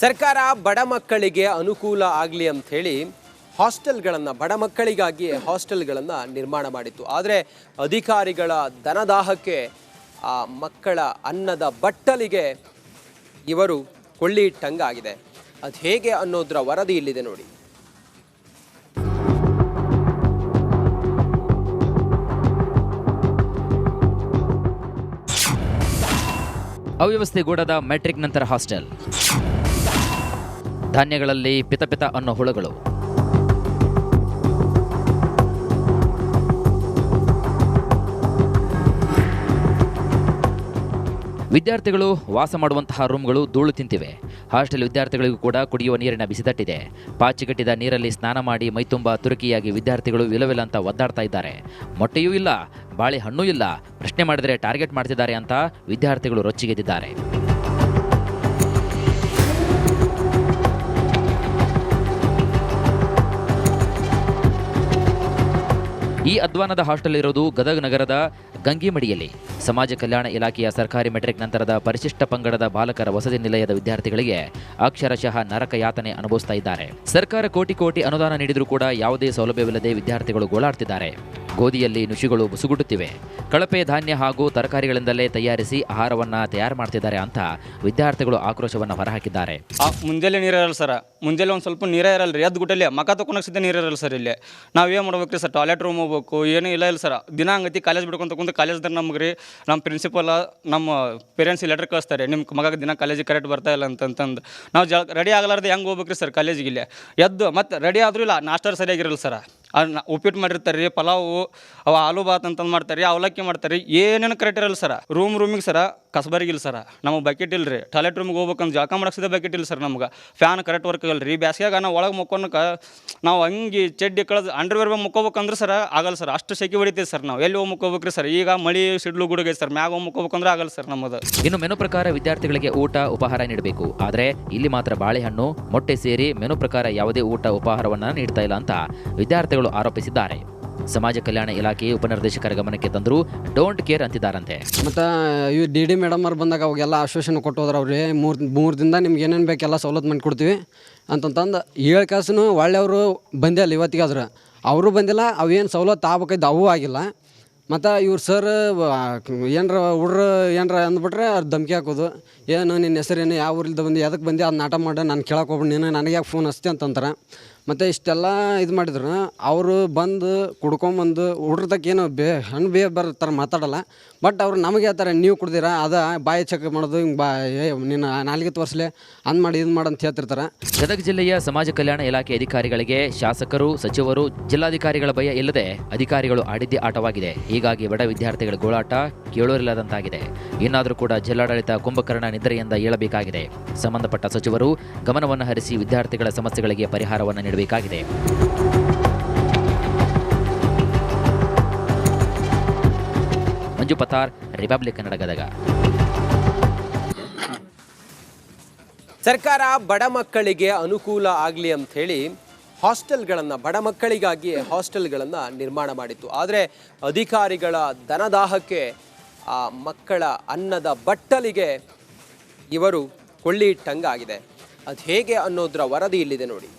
ಸರ್ಕಾರ ಬಡ ಮಕ್ಕಳಿಗೆ ಅನುಕೂಲ ಆಗಲಿ ಅಂತ ಹೇಳಿ ಹಾಸ್ಟೆಲ್ಗಳನ್ನು ಬಡ ಮಕ್ಕಳಿಗಾಗಿ ಹಾಸ್ಟೆಲ್ಗಳನ್ನು ನಿರ್ಮಾಣ ಮಾಡಿತ್ತು. ಆದರೆ ಅಧಿಕಾರಿಗಳ ಧನದಾಹಕ್ಕೆ ಆ ಮಕ್ಕಳ ಅನ್ನದ ಬಟ್ಟಲಿಗೆ ಇವರು ಕೊಳ್ಳಿ ಇಟ್ಟಂಗಾಗಿದೆ. ಅದು ಹೇಗೆ ಅನ್ನೋದರ ವರದಿ ಇಲ್ಲಿದೆ ನೋಡಿ. ಅವ್ಯವಸ್ಥೆಗೂಡದ ಮ್ಯಾಟ್ರಿಕ್ ನಂತರ ಹಾಸ್ಟೆಲ್. ಧಾನ್ಯಗಳಲ್ಲಿ ಪಿತ ಅನ್ನೋ ಹುಳುಗಳು. ವಿದ್ಯಾರ್ಥಿಗಳು ವಾಸ ಮಾಡುವಂತಹ ರೂಮ್ಗಳು ಧೂಳು ತಿಂತಿವೆ. ಹಾಸ್ಟೆಲ್ ವಿದ್ಯಾರ್ಥಿಗಳಿಗೂ ಕೂಡ ಕುಡಿಯುವ ನೀರಿನ ಬಿಸಿತಟ್ಟಿದೆ. ಪಾಚಿಗಟ್ಟಿದ ನೀರಲ್ಲಿ ಸ್ನಾನ ಮಾಡಿ ಮೈತುಂಬ ತುರುಕಿಯಾಗಿ ವಿದ್ಯಾರ್ಥಿಗಳು ವಿಲವಿಲ ಅಂತ ಒದ್ದಾಡ್ತಾ ಇದ್ದಾರೆ. ಮೊಟ್ಟೆಯೂ ಇಲ್ಲ, ಬಾಳೆಹಣ್ಣೂ ಇಲ್ಲ. ಪ್ರಶ್ನೆ ಮಾಡಿದರೆ ಟಾರ್ಗೆಟ್ ಮಾಡ್ತಿದ್ದಾರೆ ಅಂತ ವಿದ್ಯಾರ್ಥಿಗಳು ರೊಚ್ಚಿಗೆದ್ದಿದ್ದಾರೆ. ಈ ಅಧ್ವಾನದ ಹಾಸ್ಟೆಲ್ ಇರೋದು ಗದಗ ನಗರದ ಗಂಗಿಮಡಿಯಲ್ಲಿ. ಸಮಾಜ ಕಲ್ಯಾಣ ಇಲಾಖೆಯ ಸರ್ಕಾರಿ ಮೆಟ್ರಿಕ್ ನಂತರದ ಪರಿಶಿಷ್ಟ ಪಂಗಡದ ಬಾಲಕರ ವಸತಿ ನಿಲಯದ ವಿದ್ಯಾರ್ಥಿಗಳಿಗೆ ಅಕ್ಷರಶಃ ನರಕ ಯಾತನೆ ಅನುಭವಿಸ್ತಾ ಇದ್ದಾರೆ. ಸರ್ಕಾರ ಕೋಟಿ ಅನುದಾನ ನೀಡಿದರೂ ಕೂಡ ಯಾವುದೇ ಸೌಲಭ್ಯವಿಲ್ಲದೆ ವಿದ್ಯಾರ್ಥಿಗಳು ಗೋಳಾಡ್ತಿದ್ದಾರೆ. ಗೋಧಿಯಲ್ಲಿ ನುಷಿಗಳು ಬುಸುಗುಡುತ್ತಿವೆ. ಕಳಪೆ ಧಾನ್ಯ ಹಾಗೂ ತರಕಾರಿಗಳಿಂದಲೇ ತಯಾರಿಸಿ ಆಹಾರವನ್ನು ತಯಾರು ಮಾಡ್ತಿದ್ದಾರೆ ಅಂತ ವಿದ್ಯಾರ್ಥಿಗಳು ಆಕ್ರೋಶವನ್ನು ಹೊರಹಾಕಿದ್ದಾರೆ. ಮುಂಜಾನೆ ನೀರು ಇರಲ್ಲ ಸರ್, ಮುಂಜಾನೆ ಒಂದು ಸ್ವಲ್ಪ ನೀರೇ ಇರಲ್ಲ ರೀ. ಎದ್ದು ಗುಟ್ಟಲ್ಲಿ ಮಕ ತಗೊಂಡು ಸಿದ್ಧ ನೀರು ಇರಲ್ಲ ಸರ್. ಇಲ್ಲಿ ನಾವೇನು ಮಾಡ್ಬೇಕು ರೀ ಸರ್? ಟಾಯ್ಲೆಟ್ ರೂಮ್ ಹೋಗ್ಬೇಕು, ಏನೂ ಇಲ್ಲ ಸರ್. ದಿನ ಹಂಗತಿ ಕಾಲೇಜ್ ಬಿಡ್ಕೊಂತ ಕುಂತು ಕಾಲೇಜ್ದಾಗ ನಮ್ಗೆ ರೀ ನಮ್ಮ ಪ್ರಿನ್ಸಿಪಲ್ ನಮ್ಮ ಪೇರೆಂಟ್ಸ್ ಲೆಟರ್ ಕಳಿಸ್ತಾರೆ, ನಿಮ್ಮ ಮಗ ದಿನ ಕಾಲೇಜಿಗೆ ಕರೆಕ್ಟ್ ಬರ್ತಾ ಇಲ್ಲ ಅಂತಂದು. ನಾವು ರೆಡಿ ಆಗಲಾರ್ದು ಹೆಂಗೆ ಹೋಗ್ಬೇಕು ರೀ ಸರ್ ಕಾಲೇಜಿಗೆ? ಇಲ್ಲೇ ಎದ್ದು ಮತ್ತೆ ರೆಡಿ ಆದರೂ ಇಲ್ಲ, ನಾಷ್ಟಾರು ಸರಿಯಾಗಿರಲ್ಲ ಸರ್. ಉಪ್ಪಿಟ್ಟು ಮಾಡಿರ್ತಾರೆ ರೀ, ಪಲಾವು, ಅವು ಆಲೂ ಬಾತ್ ಅಂತಂದು ಮಾಡ್ತಾರೆ ರೀ, ಅವಲಕ್ಕಿ ಮಾಡ್ತಾರೆ ರೀ, ಏನೇನು ಕರೆಕ್ಟ್ ಇರಲ್ಲ ಸರ್. ರೂಮಿಗೆ ಸರ ಕಸಬರಿಗಿಲ್ಲ ಸರ್. ನಮಗೆ ಬಕೆಟ್ ಇಲ್ಲ ರೀ. ಟಾಯ್ಲೆಟ್ ರೂಮಿಗೆ ಹೋಗ್ಬೇಕಂತ ಜಳಕ ಮಾಡಕ್ಸಿದ ಬಕೆಟ್ ಇಲ್ಲ ಸರ್. ನಮ್ಗೆ ಫ್ಯಾನ್ ಕರೆಕ್ಟ್ ವರ್ಕ್ ಆಗಲ್ಲ ರೀ. ಬ್ಯಾಸ್ಗ್ಯಾಗ ನಾವು ಒಳಗೆ ಮುಕ್ಕೊನಕ್ಕೆ ನಾವು ಹಂಗೆ ಚಡ್ಡಿ ಕಳೆದು ಅಂಡರ್ವೇರ್ ಮುಕ್ಕೋಬೇಕಂದ್ರೆ ಸರ್ ಆಗಲ್ಲ ಸರ್. ಅಷ್ಟು ಸೆಕೆ ಹೊಡಿತೀವಿ ಸರ್. ನಾವು ಎಲ್ಲಿ ಹೋಗಿ ಮುಕ್ಕೋಬೇಕ್ರಿ ಸರ್? ಈಗ ಮಳೆ ಸಿಡ್ಲು ಗುಡುಗೈತೆ ಸರ್, ಮ್ಯಾಗ ಹೋಗಿ ಮುಕ್ಕೋಬೇಕಂದ್ರೆ ಆಗಲ್ಲ ಸರ್ ನಮ್ಮದು. ಇನ್ನು ಮೆನು ಪ್ರಕಾರ ವಿದ್ಯಾರ್ಥಿಗಳಿಗೆ ಊಟ ಉಪಹಾರ ನೀಡಬೇಕು. ಆದರೆ ಇಲ್ಲಿ ಮಾತ್ರ ಬಾಳೆಹಣ್ಣು, ಮೊಟ್ಟೆ ಸೇರಿ ಮೆನು ಪ್ರಕಾರ ಯಾವುದೇ ಊಟ ಉಪಹಾರವನ್ನು ನೀಡ್ತಾ ಇಲ್ಲ ಅಂತ ವಿದ್ಯಾರ್ಥಿಗಳು ಆರೋಪಿಸಿದ್ದಾರೆ. ಸಮಾಜ ಕಲ್ಯಾಣ ಇಲಾಖೆ ಉಪನಿರ್ದೇಶಕರ ಗಮನಕ್ಕೆ ತಂದರೂ ಡೋಂಟ್ ಕೇರ್ ಅಂತಿದ್ದಾರಂತೆ. ಮತ್ತು ಇವು ಡಿ ಡಿ ಮೇಡಮ್ ಅವ್ರು ಬಂದಾಗ ಅವಾಗೆಲ್ಲ ಆಶ್ವಾಸನೆ ಕೊಟ್ಟು ಹೋದ್ರೆ ಅವ್ರಿಗೆ ಮೂರು ದಿನದ ನಿಮ್ಗೆ ಏನೇನು ಬೇಕೆಲ್ಲ ಸವಲತ್ತು ಮಾಡಿ ಕೊಡ್ತೀವಿ ಅಂತಂತಂದು 7 ಕಾಸು ಒಳ್ಳೆಯವರು ಬಂದೇ ಅಲ್ಲ ಇವತ್ತಿಗಾದ್ರೆ. ಅವರು ಬಂದಿಲ್ಲ, ಅವೇನು ಸವಲತ್ತು ಆಗ್ಬೇಕಾಯ್ತು ಅವೂ ಆಗಿಲ್ಲ. ಮತ್ತು ಇವ್ರು ಸರ್ ಏನರ ಹುಡ್ರು ಏನರ ಅಂದ್ಬಿಟ್ರೆ ಅವ್ರು ಧಮ್ಕಿ ಹಾಕೋದು, ಏನು ನಿನ್ನ ಹೆಸರೇನು, ಯಾವ ಊರಿಂದ ಬಂದು ಎದಕ್ಕೆ ಬಂದು ಅದು ನಾಟ ಮಾಡಿ ನಾನು ಕೇಳಕ್ಕೆ ಹೋಗ್ಬಿಟ್ಟು ನೀನು ನನಗೆ ಯಾಕೆ ಫೋನ್ ಹಚ್ತಿ ಅಂತಂತಾರೆ. ಮತ್ತು ಇಷ್ಟೆಲ್ಲ ಇದು ಮಾಡಿದ್ರು. ಅವರು ಬಂದು ಕುಡ್ಕೊಂಬಂದು ಹುಡ್ರದಕ್ಕೆ ಏನು ಹಣ್ಣು ಬರ್ತಾರೆ ಮಾತಾಡಲ್ಲ. ಬಟ್ ಅವ್ರು ನಮಗೆ ಹೇಳ್ತಾರೆ, ನೀವು ಕುಡ್ದಿರಾ ಅದ ಬಾಯಿ ಚೆಕ್ ಮಾಡೋದು, ಹಿಂಗೆ ನೀನು ನಾಲ್ಗೆ ತೋರಿಸ್ಲೆ ಅಂದ್ ಮಾಡಿ ಇದು ಮಾಡಿ ಅಂತ ಹೇಳ್ತಿರ್ತಾರೆ. ಗದಗ ಜಿಲ್ಲೆಯ ಸಮಾಜ ಕಲ್ಯಾಣ ಇಲಾಖೆ ಅಧಿಕಾರಿಗಳಿಗೆ ಶಾಸಕರು, ಸಚಿವರು, ಜಿಲ್ಲಾಧಿಕಾರಿಗಳ ಭಯ ಇಲ್ಲದೆ ಅಧಿಕಾರಿಗಳು ಆಡಿದ್ದೇ ಆಟವಾಗಿದೆ. ಹೀಗಾಗಿ ಬಡ ವಿದ್ಯಾರ್ಥಿಗಳ ಗೋಳಾಟ ಕೇಳೋರಿಲ್ಲದಂತಾಗಿದೆ. ಇನ್ನಾದರೂ ಕೂಡ ಜಿಲ್ಲಾಡಳಿತ ಕುಂಭಕರ್ಣ ನಿದ್ರೆಯಿಂದ ಏಳಬೇಕಾಗಿದೆ. ಸಂಬಂಧಪಟ್ಟ ಸಚಿವರು ಗಮನವನ್ನು ಹರಿಸಿ ವಿದ್ಯಾರ್ಥಿಗಳ ಸಮಸ್ಯೆಗಳಿಗೆ ಪರಿಹಾರವನ್ನು ನೀಡಬೇಕಾಗಿದೆ. ಮಂಜು ಪತಾರ್, ರಿಪಬ್ಲಿಕ್ ಕನ್ನಡ, ಗದಗ. ಸರ್ಕಾರ ಬಡ ಮಕ್ಕಳಿಗೆ ಅನುಕೂಲ ಆಗಲಿ ಅಂತ ಹೇಳಿ ಹಾಸ್ಟೆಲ್ಗಳನ್ನು ಬಡ ಮಕ್ಕಳಿಗಾಗಿ ಹಾಸ್ಟೆಲ್ಗಳನ್ನು ನಿರ್ಮಾಣ ಮಾಡಿತ್ತು. ಆದರೆ ಅಧಿಕಾರಿಗಳ ಧನದಾಹಕ್ಕೆ ಆ ಮಕ್ಕಳ ಅನ್ನದ ಬಟ್ಟಲಿಗೆ ಇವರು ಕೊಳ್ಳಿ ಇಟ್ಟಂಗಾಗಿದೆ. ಅದು ಹೇಗೆ ಅನ್ನೋದರ ವರದಿ ಇಲ್ಲಿದೆ ನೋಡಿ.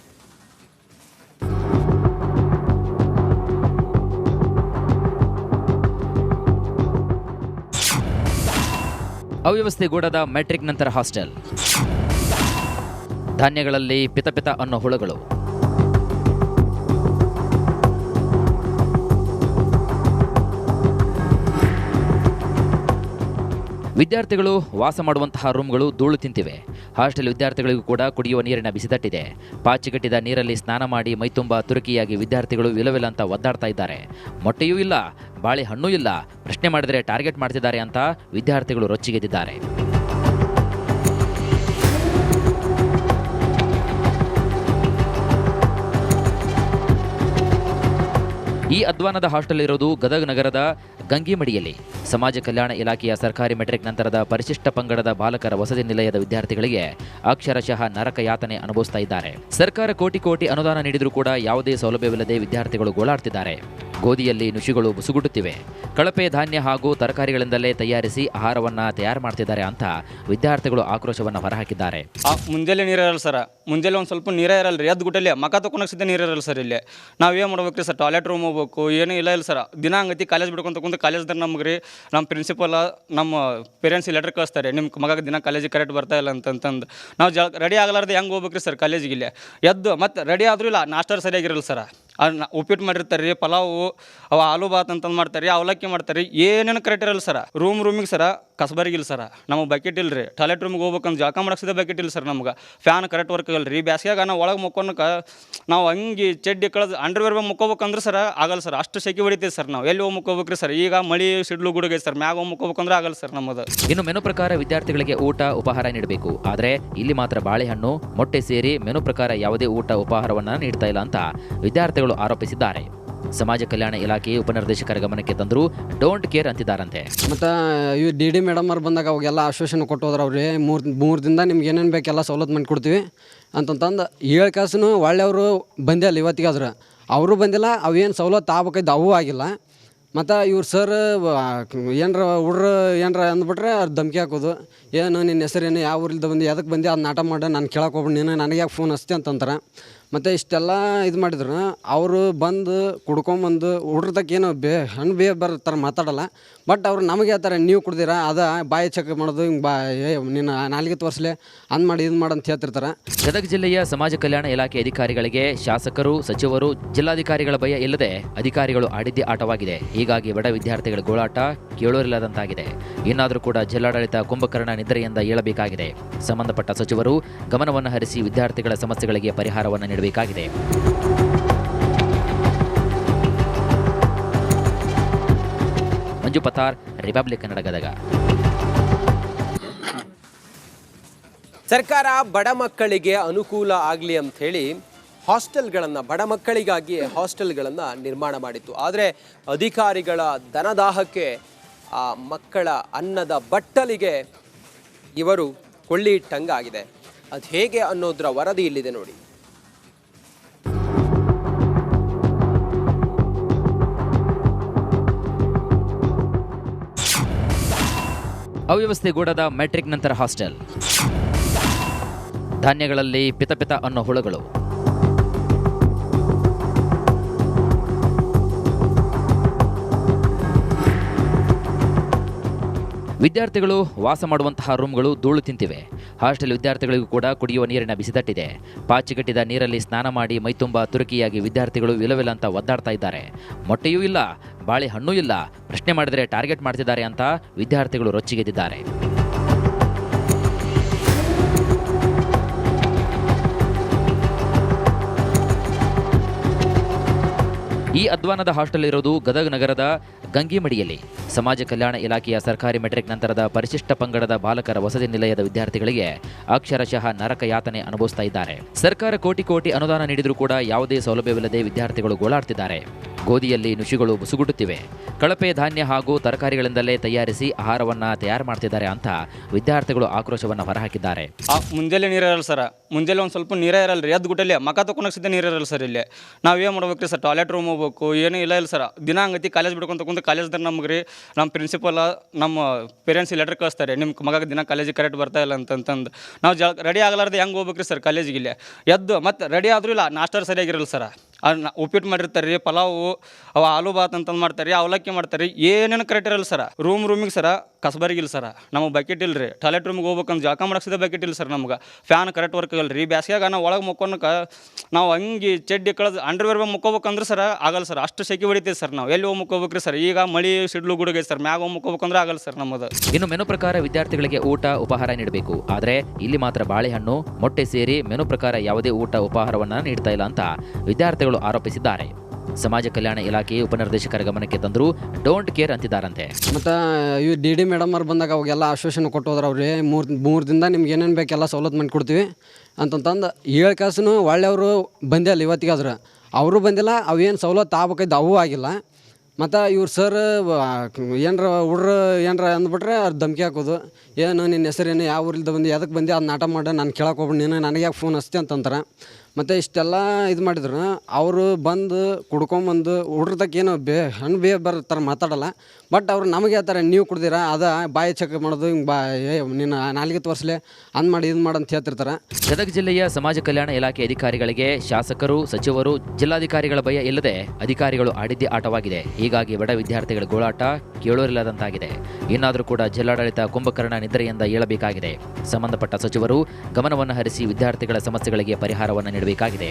ಅವ್ಯವಸ್ಥೆಗೂಡದ ಮ್ಯಾಟ್ರಿಕ್ ನಂತರ ಹಾಸ್ಟೆಲ್. ಧಾನ್ಯಗಳಲ್ಲಿ ಪಿತ ಅನ್ನೋ ಹುಳುಗಳು. ವಿದ್ಯಾರ್ಥಿಗಳು ವಾಸ ಮಾಡುವಂತಹ ರೂಮ್ಗಳು ಧೂಳು ತಿಂತಿವೆ. ಹಾಸ್ಟೆಲ್ ವಿದ್ಯಾರ್ಥಿಗಳಿಗೂ ಕೂಡ ಕುಡಿಯುವ ನೀರಿನ ಬಿಸಿತಟ್ಟಿದೆ. ಪಾಚಿಗಟ್ಟಿದ ನೀರಲ್ಲಿ ಸ್ನಾನ ಮಾಡಿ ಮೈತುಂಬ ತುರುಕಿಯಾಗಿ ವಿದ್ಯಾರ್ಥಿಗಳು ವಿಲವಿಲ ಅಂತ ಒದ್ದಾಡ್ತಾ ಇದ್ದಾರೆ. ಮೊಟ್ಟೆಯೂ ಇಲ್ಲ, ಬಾಳೆಹಣ್ಣೂ ಇಲ್ಲ. ಪ್ರಶ್ನೆ ಮಾಡಿದರೆ ಟಾರ್ಗೆಟ್ ಮಾಡ್ತಿದ್ದಾರೆ ಅಂತ ವಿದ್ಯಾರ್ಥಿಗಳು ರೊಚ್ಚಿಗೆದ್ದಿದ್ದಾರೆ. ಈ ಅಧ್ವಾನ ಅಧ್ವಾನದ ಹಾಸ್ಟೆಲ್ ಇರೋದು ಗದಗ ನಗರದ ಗಂಗಿಮಡಿಯಲ್ಲಿ. ಸಮಾಜ ಕಲ್ಯಾಣ ಇಲಾಖೆಯ ಸರ್ಕಾರಿ ಮೆಟ್ರಿಕ್ ನಂತರದ ಪರಿಶಿಷ್ಟ ಪಂಗಡದ ಬಾಲಕರ ವಸತಿ ನಿಲಯದ ವಿದ್ಯಾರ್ಥಿಗಳಿಗೆ ಅಕ್ಷರಶಃ ನರಕ ಯಾತನೆ ಅನುಭವಿಸ್ತಾ ಇದ್ದಾರೆ. ಸರ್ಕಾರ ಕೋಟಿ ಅನುದಾನ ನೀಡಿದರೂ ಕೂಡ ಯಾವುದೇ ಸೌಲಭ್ಯವಿಲ್ಲದೆ ವಿದ್ಯಾರ್ಥಿಗಳು ಗೋಳಾಡ್ತಿದ್ದಾರೆ. ಗೋಧಿಯಲ್ಲಿ ನುಷಿಗಳು ಬುಸುಗುಟ್ಟುತ್ತಿವೆ. ಕಳಪೆ ಧಾನ್ಯ ಹಾಗೂ ತರಕಾರಿಗಳಿಂದಲೇ ತಯಾರಿಸಿ ಆಹಾರವನ್ನ ತಯಾರು ಮಾಡ್ತಿದ್ದಾರೆ ಅಂತ ವಿದ್ಯಾರ್ಥಿಗಳು ಆಕ್ರೋಶವನ್ನು ಹೊರಹಾಕಿದ್ದಾರೆ. ಮುಂಜಾನೆ ನೀರು ಇರಲ್ಲ ಸರ್, ಮುಂಜಾನೆ ಒಂದು ಸ್ವಲ್ಪ ನೀರೇ ಇರಲ್ಲ ರೀ. ಎದ್ದು ಗುಟ್ಟಲ್ಲಿ ಮಕ ತಗೊಳಕ್ಕೆ ಸಿದ್ಧ ನೀರು ಇರಲ್ಲ ಸರ್. ಇಲ್ಲಿ ನಾವು ಏನು ಮಾಡ್ಬೇಕು ರೀ ಸರ್, ಟಾಯ್ಲೆಟ್ ರೂಮ್ ಹೋಗ್ಬೇಕು, ಏನೂ ಇಲ್ಲ ಸರ್. ದಿನ ಹಂಗತಿ ಕಾಲೇಜ್ ಬಿಡ್ಕೊಂತ ಕುಂತು ಕಾಲೇಜ್ದಾಗ ನಮ್ಗೆ ರೀ ನಮ್ಮ ಪ್ರಿನ್ಸಿಪಲ್ ನಮ್ಮ ಪೇರೆಂಟ್ಸ್ ಲೆಟರ್ ಕಳಿಸ್ತಾರೆ, ನಿಮ್ಮ ಮಗ ದಿನ ಕಾಲೇಜಿಗೆ ಕರೆಕ್ಟ್ ಬರ್ತಾ ಇಲ್ಲ ಅಂತಂದು. ನಾವು ರೆಡಿ ಆಗಲಾರ್ದೆ ಹೆಂಗೆ ಹೋಗ್ಬೇಕು ರೀ ಸರ್ ಕಾಲೇಜಿಗೆ. ಇಲ್ಲಿ ಎದ್ದು ಮತ್ತೆ ರೆಡಿ ಆದರೂ ಇಲ್ಲ, ನಾಷ್ಟ ಸರಿಯಾಗಿರಲ್ಲ ಸರ್. ಉಪ್ಪಿಟ್ಟು ಮಾಡಿರ್ತಾರೆ ರೀ, ಪಲಾವು, ಅವು ಆಲೂ ಬಾತ್ ಅಂತಂದು ಮಾಡ್ತಾರೆ ರೀ, ಅವಲಕ್ಕಿ ಮಾಡ್ತಾರೆ ರೀ, ಏನೇನು ಕರೆಕ್ಟ್ ಇರಲ್ಲ ಸರ್. ರೂಮಿಗೆ ಸರ ಕಸಬರಿಗಿಲ್ಲ ಸರ್. ನಮಗೆ ಬಕೆಟ್ ಇಲ್ಲ ರೀ. ಟಾಯ್ಲೆಟ್ ರೂಮಿಗೆ ಹೋಗ್ಬೇಕಂದ್ರೆ ಜಾಕ ಮಾಡಕ್ಸಿದ ಬಕೆಟ್ ಇಲ್ಲ ಸರ್. ನಮ್ಗೆ ಫ್ಯಾನ್ ಕರೆಕ್ಟ್ ವರ್ಕ್ ಆಗಲ್ಲ ರೀ. ಬ್ಯಾಸ್ಗ್ಯಾಗ ನಾವು ಒಳಗೆ ಮುಕ್ಕೊನಕ್ಕೆ ನಾವು ಹಂಗೆ ಚಡ್ಡಿ ಕಳೆದು ಅಂಡರ್ವೇರ್ ಮುಕ್ಕೋಬೇಕಂದ್ರೆ ಸರ್ ಆಗಲ್ಲ ಸರ್. ಅಷ್ಟು ಸೆಕೆ ಹೊಡಿತೀವಿ ಸರ್. ನಾವು ಎಲ್ಲಿ ಹೋಗಿ ಮುಕ್ಕೋಬೇಕು ರೀ ಸರ್. ಈಗ ಮಳಿ ಸಿಡ್ಲು ಗುಡುಗೈತೆ ಸರ್, ಮ್ಯಾಗ ಹೋಗಿ ಮುಕ್ಕೋಬೇಕಂದ್ರೆ ಆಗಲ್ಲ ಸರ್ ನಮ್ಮದು. ಇನ್ನು ಮೆನು ಪ್ರಕಾರ ವಿದ್ಯಾರ್ಥಿಗಳಿಗೆ ಊಟ ಉಪಹಾರ ನೀಡಬೇಕು. ಆದರೆ ಇಲ್ಲಿ ಮಾತ್ರ ಬಾಳೆಹಣ್ಣು, ಮೊಟ್ಟೆ ಸೇರಿ ಮೆನು ಪ್ರಕಾರ ಯಾವುದೇ ಊಟ ಉಪಹಾರವನ್ನು ನೀಡ್ತಾ ಇಲ್ಲ ಅಂತ ವಿದ್ಯಾರ್ಥಿಗಳು ಆರೋಪಿಸಿದ್ದಾರೆ. ಸಮಾಜ ಕಲ್ಯಾಣ ಇಲಾಖೆ ಉಪನಿರ್ದೇಶಕರ ಗಮನಕ್ಕೆ ತಂದರೂ ಡೋಂಟ್ ಕೇರ್ ಅಂತಿದ್ದಾರಂತೆ. ಮತ್ತು ಇವು ಡಿ ಮೇಡಮ್ ಅವ್ರು ಬಂದಾಗ ಅವಾಗೆಲ್ಲ ಆಶ್ವಾಸನೆ ಕೊಟ್ಟು ಹೋದ್ರೆ ಅವ್ರಿಗೆ ಮೂರು ದಿನದ ನಿಮ್ಗೆ ಏನೇನು ಬೇಕೆಲ್ಲ ಸವಲತ್ತು ಮಾಡಿ ಕೊಡ್ತೀವಿ ಅಂತಂತಂದು 7 ಕಾಸು ಒಳ್ಳೆಯವರು ಬಂದೇ ಅಲ್ಲ ಇವತ್ತಿಗಾದ್ರೆ. ಅವರು ಬಂದಿಲ್ಲ, ಅವೇನು ಸವಲತ್ತು ಆಗ್ಬೇಕಾಯ್ತು ಅವೂ ಆಗಿಲ್ಲ. ಮತ್ತು ಇವ್ರು ಸರ್ ಏನರ ಹುಡ್ರು ಏನರ ಅಂದ್ಬಿಟ್ರೆ ಅವ್ರು ಧಮ್ಕಿ ಹಾಕೋದು, ಏನು ನಿನ್ನ ಹೆಸರೇನು, ಯಾವ ಊರಿಂದ ಬಂದು ಎದಕ್ಕೆ ಬಂದು ಅದು ನಾಟ ಮಾಡಿ ನಾನು ಕೇಳಕ್ಕೆ ಹೋಗ್ಬಿಟ್ಟು ನೀನು ನನಗೆ ಯಾಕೆ ಫೋನ್ ಹಚ್ತಿ ಅಂತಂತಾರೆ. ಮತ್ತು ಇಷ್ಟೆಲ್ಲ ಇದು ಮಾಡಿದ್ರು ಅವರು ಬಂದು ಕುಡ್ಕೊಂಬಂದು ಹುಡ್ರದಕ್ಕೆ ಏನು ಹಣ್ಣು ಬರ್ತಾರೆ ಮಾತಾಡಲ್ಲ. ಬಟ್ ಅವ್ರು ನಮಗೆ ಹೇಳ್ತಾರೆ, ನೀವು ಕುಡ್ದಿರಾ ಅದ ಬಾಯಿ ಚೆಕ್ ಮಾಡೋದು, ಹಿಂಗೆ ನಿನ್ನ ನಾಲ್ಗೆ ತೋರಿಸ್ಲೆ ಅಂದ್ ಮಾಡಿ ಇದು ಮಾಡಂತ ಹೇಳ್ತಿರ್ತಾರೆ. ಗದಗ ಜಿಲ್ಲೆಯ ಸಮಾಜ ಕಲ್ಯಾಣ ಇಲಾಖೆ ಅಧಿಕಾರಿಗಳಿಗೆ ಶಾಸಕರು, ಸಚಿವರು, ಜಿಲ್ಲಾಧಿಕಾರಿಗಳ ಭಯ ಇಲ್ಲದೆ ಅಧಿಕಾರಿಗಳು ಆಡಿದ್ದೇ ಆಟವಾಗಿದೆ. ಹೀಗಾಗಿ ಬಡ ವಿದ್ಯಾರ್ಥಿಗಳ ಗೋಳಾಟ ಕೇಳೋರಿಲ್ಲದಂತಾಗಿದೆ. ಇನ್ನಾದರೂ ಕೂಡ ಜಿಲ್ಲಾಡಳಿತ ಕುಂಭಕರ್ಣ ನಿದ್ರೆಯಿಂದ ಏಳಬೇಕಾಗಿದೆ. ಸಂಬಂಧಪಟ್ಟ ಸಚಿವರು ಗಮನವನ್ನು ಹರಿಸಿ ವಿದ್ಯಾರ್ಥಿಗಳ ಸಮಸ್ಯೆಗಳಿಗೆ ಪರಿಹಾರವನ್ನು ನೀಡಬೇಕಾಗಿದೆ. ಮಂಜು ಪತಾರ್, ರಿಪಬ್ಲಿಕ್ ಕನ್ನಡ, ಗದಗ. ಸರ್ಕಾರ ಬಡ ಮಕ್ಕಳಿಗೆ ಅನುಕೂಲ ಆಗಲಿ ಅಂಥೇಳಿ ಹಾಸ್ಟೆಲ್ಗಳನ್ನು, ಬಡ ಮಕ್ಕಳಿಗಾಗಿ ಹಾಸ್ಟೆಲ್ಗಳನ್ನು ನಿರ್ಮಾಣ ಮಾಡಿತ್ತು. ಆದರೆ ಅಧಿಕಾರಿಗಳ ಧನದಾಹಕ್ಕೆ ಆ ಮಕ್ಕಳ ಅನ್ನದ ಬಟ್ಟಲಿಗೆ ಇವರು ಕೊಳ್ಳಿ ಇಟ್ಟಂಗಾಗಿದೆ. ಅದು ಹೇಗೆ ಅನ್ನೋದರ ವರದಿ ಇಲ್ಲಿದೆ ನೋಡಿ. ಅವ್ಯವಸ್ಥೆಗೂಡದ ಮೆಟ್ರಿಕ್ ನಂತರ ಹಾಸ್ಟೆಲ್. ಧಾನ್ಯಗಳಲ್ಲಿ ಪಿತ ಅನ್ನೋ ಹುಳುಗಳು. ವಿದ್ಯಾರ್ಥಿಗಳು ವಾಸ ಮಾಡುವಂತಹ ರೂಮ್ಗಳು ಧೂಳು ತಿಂತಿವೆ. ಹಾಸ್ಟೆಲ್ ವಿದ್ಯಾರ್ಥಿಗಳಿಗೂ ಕೂಡ ಕುಡಿಯುವ ನೀರಿನ ಬಿಸಿತಟ್ಟಿದೆ. ಪಾಚಿಗಟ್ಟಿದ ನೀರಲ್ಲಿ ಸ್ನಾನ ಮಾಡಿ ಮೈತುಂಬ ತುರುಕಿಯಾಗಿ ವಿದ್ಯಾರ್ಥಿಗಳು ವಿಲವಿಲ ಅಂತ ಒದ್ದಾಡ್ತಾ ಇದ್ದಾರೆ. ಮೊಟ್ಟೆಯೂ ಇಲ್ಲ, ಬಾಳೆಹಣ್ಣೂ ಇಲ್ಲ. ಪ್ರಶ್ನೆ ಮಾಡಿದರೆ ಟಾರ್ಗೆಟ್ ಮಾಡ್ತಿದ್ದಾರೆ ಅಂತ ವಿದ್ಯಾರ್ಥಿಗಳು ರೊಚ್ಚಿಗೆದ್ದಿದ್ದಾರೆ. ಈ ಅಧ್ವಾನದ ಹಾಸ್ಟೆಲ್ ಇರೋದು ಗದಗ ನಗರದ ಗಂಗಿಮಡಿಯಲ್ಲಿ. ಸಮಾಜ ಕಲ್ಯಾಣ ಇಲಾಖೆಯ ಸರ್ಕಾರಿ ಮೆಟ್ರಿಕ್ ನಂತರದ ಪರಿಶಿಷ್ಟ ಪಂಗಡದ ಬಾಲಕರ ವಸತಿ ನಿಲಯದ ವಿದ್ಯಾರ್ಥಿಗಳಿಗೆ ಅಕ್ಷರಶಃ ನರಕ ಯಾತನೆ ಅನುಭವಿಸ್ತಾ ಇದ್ದಾರೆ. ಸರ್ಕಾರ ಕೋಟಿ ಅನುದಾನ ನೀಡಿದರೂ ಕೂಡ ಯಾವುದೇ ಸೌಲಭ್ಯವಿಲ್ಲದೆ ವಿದ್ಯಾರ್ಥಿಗಳು ಗೋಳಾಡ್ತಿದ್ದಾರೆ. ಗೋಧಿಯಲ್ಲಿ ನುಷಿಗಳು ಬುಸುಗುಟ್ಟುತ್ತಿವೆ. ಕಳಪೆ ಧಾನ್ಯ ಹಾಗೂ ತರಕಾರಿಗಳಿಂದಲೇ ತಯಾರಿಸಿ ಆಹಾರವನ್ನ ತಯಾರು ಮಾಡ್ತಿದ್ದಾರೆ ಅಂತ ವಿದ್ಯಾರ್ಥಿಗಳು ಆಕ್ರೋಶವನ್ನು ಹೊರಹಾಕಿದ್ದಾರೆ. ಮುಂಜಾನೆ ನೀರು ಇರಲ್ಲ ಸರ್, ಮುಂಜಾನೆ ಒಂದು ಸ್ವಲ್ಪ ನೀರೇ ಇರಲ್ಲ ರೀ. ಎದ್ದು ಗುಟ್ಟಲ್ಲಿ ಮಕ ತಗೊಳಕ್ಕೆ ಸಿದ್ಧ ನೀರು ಇರಲ್ಲ ಸರ್. ಇಲ್ಲಿ ನಾವು ಏನು ಮಾಡ್ಬೇಕು ರೀ ಸರ್, ಟಾಯ್ಲೆಟ್ ರೂಮ್ ಹೋಗ್ಬೇಕು, ಏನೂ ಇಲ್ಲ ಸರ್. ದಿನ ಹಂಗತಿ ಕಾಲೇಜ್ ಬಿಡ್ಕೊಂತ ಕುಂತು ಕಾಲೇಜ್ದಾಗ ನಮ್ಗೆ ರೀ ನಮ್ಮ ಪ್ರಿನ್ಸಿಪಲ್ ನಮ್ಮ ಪೇರೆಂಟ್ಸ್ ಲೆಟರ್ ಕಳಿಸ್ತಾರೆ, ನಿಮ್ಮ ಮಗ ದಿನ ಕಾಲೇಜಿಗೆ ಕರೆಕ್ಟ್ ಬರ್ತಾ ಇಲ್ಲ ಅಂತಂದು. ನಾವು ರೆಡಿ ಆಗಲಾರ್ದೆ ಹೆಂಗೆ ಹೋಗ್ಬೇಕು ರೀ ಸರ್ ಕಾಲೇಜಿಗೆ. ಇಲ್ಲಿ ಎದ್ದು ಮತ್ತೆ ರೆಡಿ ಆದರೂ ಇಲ್ಲ, ನಾಷ್ಟ ಸರಿಯಾಗಿರಲ್ಲ ಸರ್. ಉಪ್ಪಿಟ್ಟು ಮಾಡಿರ್ತಾರೆ ರೀ, ಪಲಾವು, ಅವು ಆಲೂ ಬಾತ್ ಅಂತಂದು ಮಾಡ್ತಾರೆ ರೀ, ಅವಲಕ್ಕಿ ಮಾಡ್ತಾರೆ ರೀ, ಏನೇನು ಕರೆಕ್ಟ್ ಇರಲ್ಲ ಸರ್. ರೂಮಿಗೆ ಸರ ಕಸಬರಿಗಿಲ್ಲ ಸರ್. ನಮಗೆ ಬಕೆಟ್ ಇಲ್ಲ ರೀ. ಟಾಯ್ಲೆಟ್ ರೂಮಿಗೆ ಹೋಗ್ಬೇಕಂದ್ರೆ ಜಾಕ ಮಾಡಕ್ಸಿದ ಬಕೆಟ್ ಇಲ್ಲ ಸರ್. ನಮ್ಗೆ ಫ್ಯಾನ್ ಕರೆಕ್ಟ್ ವರ್ಕ್ ಆಗಲ್ಲ ರೀ. ಬ್ಯಾಸ್ಗ್ಯಾಗ ನಾವು ಒಳಗೆ ಮುಕ್ಕೊನಕ್ಕೆ ನಾವು ಹಂಗೆ ಚಡ್ಡಿ ಕಳೆದು ಅಂಡರ್ವೇರ್ ಮುಕ್ಕೋಬೇಕಂದ್ರೆ ಸರ್ ಆಗಲ್ಲ ಸರ್. ಅಷ್ಟು ಸೆಕೆ ಹೊಡಿತೀವಿ ಸರ್. ನಾವು ಎಲ್ಲಿ ಹೋಗಿ ಮುಕ್ಕೋಬೇಕು ರೀ ಸರ್. ಈಗ ಮಳಿ ಸಿಡ್ಲು ಗುಡುಗೈತೆ ಸರ್, ಮ್ಯಾಗ ಹೋಗಿ ಮುಕ್ಕೋಬೇಕಂದ್ರೆ ಆಗಲ್ಲ ಸರ್ ನಮ್ಮದು. ಇನ್ನು ಮೆನು ಪ್ರಕಾರ ವಿದ್ಯಾರ್ಥಿಗಳಿಗೆ ಊಟ ಉಪಹಾರ ನೀಡಬೇಕು. ಆದರೆ ಇಲ್ಲಿ ಮಾತ್ರ ಬಾಳೆಹಣ್ಣು, ಮೊಟ್ಟೆ ಸೇರಿ ಮೆನು ಪ್ರಕಾರ ಯಾವುದೇ ಊಟ ಉಪಹಾರವನ್ನು ನೀಡ್ತಾ ಇಲ್ಲ ಅಂತ ವಿದ್ಯಾರ್ಥಿಗಳು ಆರೋಪಿಸಿದ್ದಾರೆ. ಸಮಾಜ ಕಲ್ಯಾಣ ಇಲಾಖೆ ಉಪನಿರ್ದೇಶಕರ ಗಮನಕ್ಕೆ ತಂದರೂ ಡೋಂಟ್ ಕೇರ್ ಅಂತಿದ್ದಾರಂತೆ. ಮತ್ತು ಇವು ಡಿ ಮೇಡಮ್ ಅವ್ರು ಬಂದಾಗ ಅವಾಗೆಲ್ಲ ಆಶ್ವಾಸನೆ ಕೊಟ್ಟು ಹೋದ್ರೆ ಅವ್ರಿಗೆ ಮೂರು ದಿನದ ನಿಮ್ಗೆ ಏನೇನು ಬೇಕೆಲ್ಲ ಸವಲತ್ತು ಮಾಡಿ ಕೊಡ್ತೀವಿ ಅಂತಂತಂದು 7 ಕಾಸು ಒಳ್ಳೆಯವರು ಬಂದೇ ಅಲ್ಲ ಇವತ್ತಿಗಾದ್ರೆ. ಅವರು ಬಂದಿಲ್ಲ, ಅವೇನು ಸವಲತ್ತು ಆಗ್ಬೇಕಾಯ್ತು ಅವೂ ಆಗಿಲ್ಲ. ಮತ್ತು ಇವ್ರು ಸರ್ ಏನರ ಹುಡ್ರು ಏನರ ಅಂದ್ಬಿಟ್ರೆ ಅವ್ರು ಧಮ್ಕಿ ಹಾಕೋದು, ಏನು ನಿನ್ನ ಹೆಸರೇನು, ಯಾವ ಊರಿಂದ ಬಂದು ಎದಕ್ಕೆ ಬಂದು ಅದು ನಾಟ ಮಾಡಿ ನಾನು ಕೇಳಕ್ಕೆ ಹೋಗ್ಬಿಟ್ಟು ನೀನು ನನಗೆ ಯಾಕೆ ಫೋನ್ ಹಚ್ತಿ ಅಂತಂತಾರೆ. ಮತ್ತು ಇಷ್ಟೆಲ್ಲ ಇದು ಮಾಡಿದ್ರು ಅವರು ಬಂದು ಕುಡ್ಕೊಂಬಂದು ಹುಡ್ರದಕ್ಕೆ ಏನು ಹಣ್ಣು ಬರ್ತಾರೆ ಮಾತಾಡಲ್ಲ. ಬಟ್ ಅವ್ರು ನಮಗೆ ಹೇಳ್ತಾರೆ, ನೀವು ಕುಡ್ದಿರಾ ಅದ ಬಾಯಿ ಚೆಕ್ ಮಾಡೋದು, ಹಿಂಗೆ ನಿನ್ನ ನಾಲ್ಗೆ ತೋರಿಸ್ಲೆ ಅಂದ್ ಮಾಡಿ ಇದು ಮಾಡಿ ಅಂತ ಹೇಳ್ತಿರ್ತಾರೆ. ಗದಗ ಜಿಲ್ಲೆಯ ಸಮಾಜ ಕಲ್ಯಾಣ ಇಲಾಖೆ ಅಧಿಕಾರಿಗಳಿಗೆ ಶಾಸಕರು, ಸಚಿವರು, ಜಿಲ್ಲಾಧಿಕಾರಿಗಳ ಭಯ ಇಲ್ಲದೆ ಅಧಿಕಾರಿಗಳು ಆಡಿದ್ದೇ ಆಟವಾಗಿದೆ. ಹೀಗಾಗಿ ಬಡ ವಿದ್ಯಾರ್ಥಿಗಳ ಗೋಳಾಟ ಕೇಳೋರಿಲ್ಲದಂತಾಗಿದೆ. ಇನ್ನಾದರೂ ಕೂಡ ಜಿಲ್ಲಾಡಳಿತ ಕುಂಭಕರ್ಣ ನಿದ್ರೆಯಿಂದ ಏಳಬೇಕಾಗಿದೆ. ಸಂಬಂಧಪಟ್ಟ ಸಚಿವರು ಗಮನವನ್ನು ಹರಿಸಿ ವಿದ್ಯಾರ್ಥಿಗಳ ಸಮಸ್ಯೆಗಳಿಗೆ ಪರಿಹಾರವನ್ನು ನೀಡಬೇಕಾಗಿದೆ.